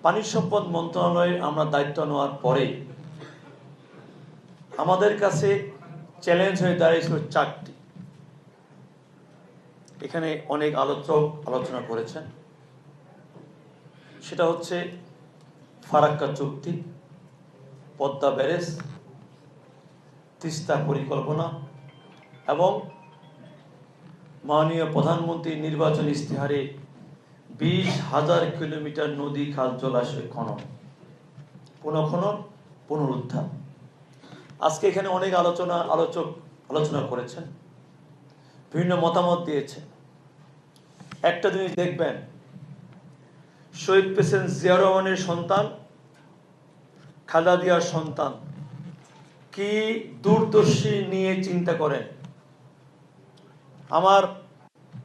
পানি সম্পদ মন্ত্রণালয়ে আমরা দায়িত্ব নেওয়ার পরে আমাদের কাছে চ্যালেঞ্জ হয়ে দাঁড়িয়েছিল 4টি। এখানে অনেক আলোচক আলোচনা করেছেন। সেটা হচ্ছে ফারাক্কা চুক্তি, পদ্মা ব্যারেজ, তিস্তা পরিকল্পনা এবং মাননীয় প্রধানমন্ত্রীর নির্বাচনী ইশতেহারে 20,000 কিলোমিটার নদী খাল জলাশয় খনন, পুনঃখনন, পুনরুদ্ধার। আজকে এখানে অনেক আলোচক আলোচনা করেছেন, বিভিন্ন মতামত দিয়েছেন। একটা জিনিস দেখবেন, শহীদ প্রেসিডেন্ট জিয়া রহমানের সন্তান, খালেদা জিয়ার সন্তান কি দূরদর্শী নিয়ে চিন্তা করেন। আমার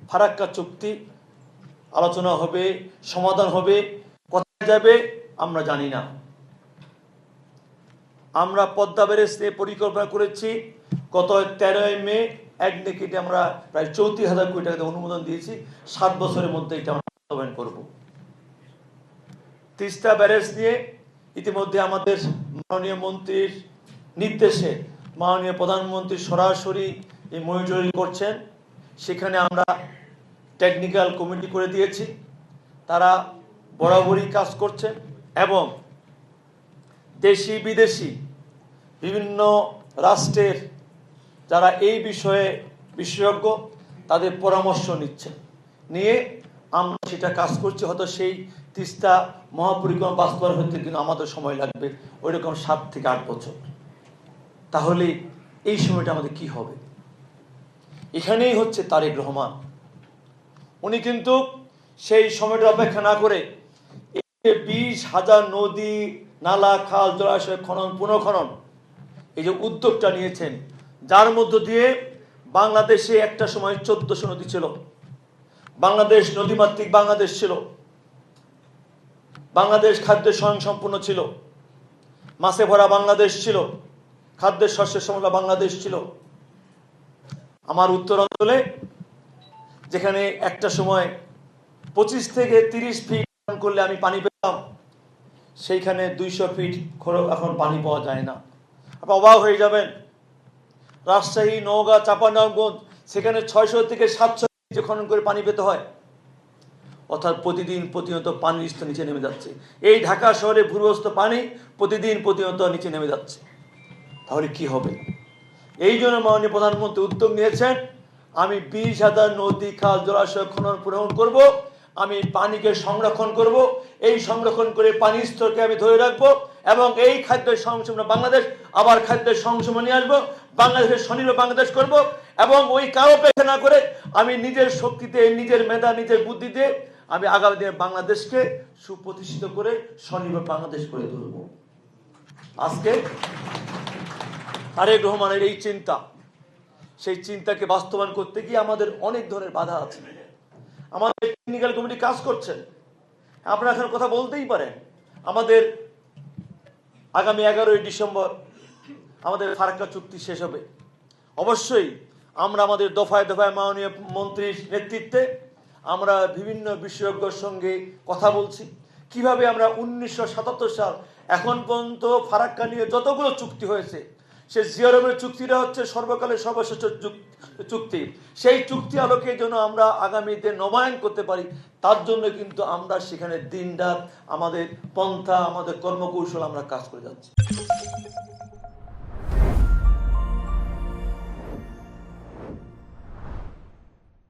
ফারাক্কা চুক্তি আলোচনা হবে, সমাধান হবে, কোথায় যাবে আমরা জানি না। আমরা পদ্মা ব্যারেজ নিয়ে পরিকল্পনা করেছি। গত 13 মে একদিকে আমরা প্রায় 34,000 কোটি টাকা অনুমোদন দিয়েছি। 7 বছরের মধ্যে এটা আমরা বাস্তবায়ন করব। তিস্তা ব্যারেজ নিয়ে ইতিমধ্যে আমাদের মাননীয় মন্ত্রীর নির্দেশে মাননীয় প্রধানমন্ত্রী সরাসরি এই মনিটরিং করছেন। সেখানে আমরা টেকনিক্যাল কমিটি করে দিয়েছি, তারা বরাবরই কাজ করছেন এবং দেশি বিদেশি বিভিন্ন রাষ্ট্রের যারা এই বিষয়ে বিশেষজ্ঞ তাদের পরামর্শ নিয়ে আমরা সেটা কাজ করছি। হয়তো সেই তিস্তা মহাপরিকল্পনা বাস্তবায়ন হতে কিন্তু আমাদের সময় লাগবে ওইরকম 7 থেকে 8 বছর। তাহলে এই সময়টা আমাদের কি হবে? এখানেই হচ্ছে তারেক রহমান, উনি কিন্তু সেই সময়টা অপেক্ষা না করে 20,000 নদী নালা খাল জলাশয় খনন পুনঃখনন এই যে উদ্যোগটা নিয়েছেন, যার মধ্য দিয়ে বাংলাদেশে একটা সময় 1400 নদী ছিল। বাংলাদেশ নদীমাতৃক বাংলাদেশ ছিল। বাংলাদেশ খাদ্যে স্বয়ংসম্পূর্ণ ছিল, মাছে ভরা বাংলাদেশ ছিল, খাদ্যের শস্যের সমলা বাংলাদেশ ছিল। আমার উত্তরাঞ্চলে যেখানে একটা সময় 25 থেকে 30 ফিট করলে আমি পানি পেতাম, সেইখানে 200 ফিট এখন পানি পাওয়া যায় না। আপনি অবাক হয়ে যাবেন, রাজশাহী, নওগাঁ, চাঁপাইনবাবগঞ্জ সেখানে 600 থেকে 700 ফিট খনন করে পানি পেতে হয়। অর্থাৎ প্রতিনিয়ত পানির স্তর নিচে নেমে যাচ্ছে। এই ঢাকা শহরে ভূগর্ভস্থ পানি প্রতিনিয়ত নিচে নেমে যাচ্ছে। তাহলে কি হবে? এই জন্য মাননীয় প্রধানমন্ত্রী উদ্যোগ নিয়েছেন, আমি 20,000 নদী খাল জলাশয় খনন পূরণ করব, আমি পানিকে সংরক্ষণ করব, এই সংরক্ষণ করে পানির স্তরকে আমি ধরে রাখবো এবং এই খাদ্যের সংশোধন বাংলাদেশ আবার খাদ্যের সংশোধন নিয়ে আসবো, বাংলাদেশের স্বনির্ভর বাংলাদেশ করব এবং ওই কারো অপেক্ষা না করে আমি নিজের শক্তিতে, নিজের মেধা, নিজের বুদ্ধিতে আমি আগামী দিনে বাংলাদেশকে সুপ্রতিষ্ঠিত করে স্বনির্ভর বাংলাদেশ করে তুলব। আজকে তারেক রহমানের এই চিন্তা, সেই চিন্তাকে বাস্তবায়ন করতে গিয়ে আমাদের অনেক ধরনের বাধা আছে। আমাদের টেকনিক্যাল কমিটি কাজ করছেন, আপনারা এখন কথা বলতেই পারেন। আমাদের আগামী 11ই ডিসেম্বর আমাদের ফারাক্কা চুক্তি শেষ হবে। অবশ্যই আমরা আমাদের দফায় দফায় মাননীয় মন্ত্রীর নেতৃত্বে আমরা বিভিন্ন বিশেষজ্ঞর সঙ্গে কথা বলছি, কিভাবে আমরা 1977 সাল এখন পর্যন্ত ফারাক্কা নিয়ে যতগুলো চুক্তি হয়েছে, সে জিয়া রহমানের চুক্তিটা হচ্ছে সর্বকালের সর্বশ্রেষ্ঠ চুক্তি। সেই চুক্তি আলোকে যেন আমরা আগামীতে নবায়ন করতে পারি, তার জন্য কিন্তু আমরা সেখানে দিন রাত আমাদের পন্থা, আমাদের কর্মকৌশল আমরা কাজ করে যাচ্ছি।